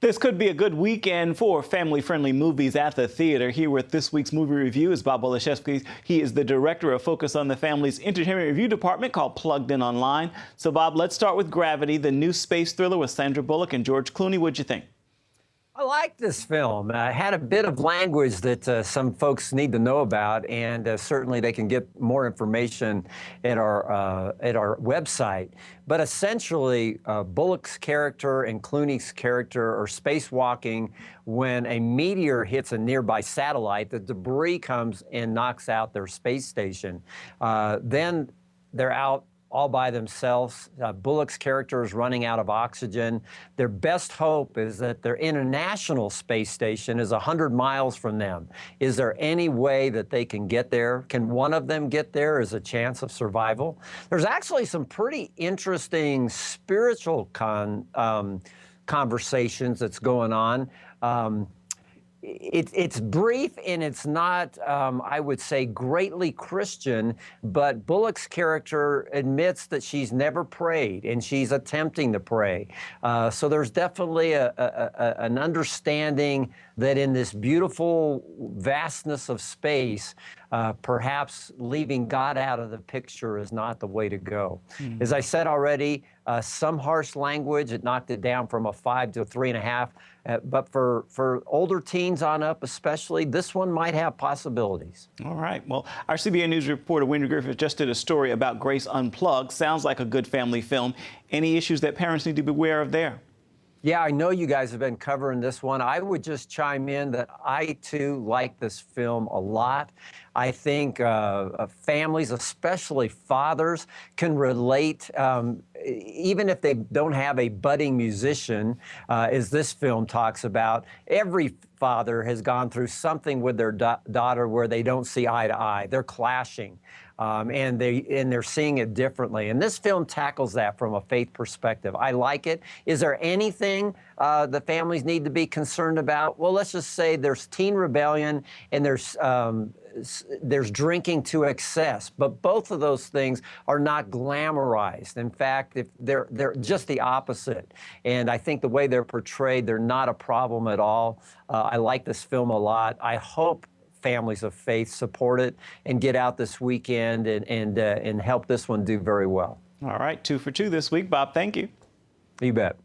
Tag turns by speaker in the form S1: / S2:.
S1: This could be a good weekend for family-friendly movies at the theater. Here with this week's movie review is Bob Olszewski. He is the director of Focus on the Family's entertainment review department called Plugged In Online. So, Bob, let's start with Gravity, the new space thriller with Sandra Bullock and George Clooney. What'd you think?
S2: I like this film. It had a bit of language that some folks need to know about, and certainly they can get more information at our website. But essentially, Bullock's character and Clooney's character are spacewalking when a meteor hits a nearby satellite. The debris comes and knocks out their space station. Then they're out all by themselves. Bullock's character is running out of oxygen. Their best hope is that their international space station is 100 miles from them. Is there any way that they can get there? Can one of them get there? Is a chance of survival? There's actually some pretty interesting spiritual conversations that's going on. It's brief and it's not, I would say, greatly Christian, but Bullock's character admits that she's never prayed and she's attempting to pray. So there's definitely an understanding that in this beautiful vastness of space, perhaps leaving God out of the picture is not the way to go. As I said already, some harsh language, it knocked it down from a 5 to a 3.5. But for older teens on up especially, this one might have possibilities.
S1: All right. Well, our CBN News reporter Wendy Griffith just did a story about Grace Unplugged. Sounds like a good family film. Any issues that parents need to be aware of there?
S2: Yeah, I know you guys have been covering this one. I would just chime in that I, too, like this film a lot. I think families, especially fathers, can relate, even if they don't have a budding musician, as this film talks about. Every father has gone through something with their daughter where they don't see eye to eye. They're clashing. And they're seeing it differently. And this film tackles that from a faith perspective. I like it. Is there anything the families need to be concerned about? Well, let's just say there's teen rebellion and there's drinking to excess. But both of those things are not glamorized. In fact, they're just the opposite. And I think the way they're portrayed, they're not a problem at all. I like this film a lot. I hope families of faith support it and get out this weekend and help this one do very well.
S1: All right, 2 for 2 this week. Bob, thank you.
S2: You bet.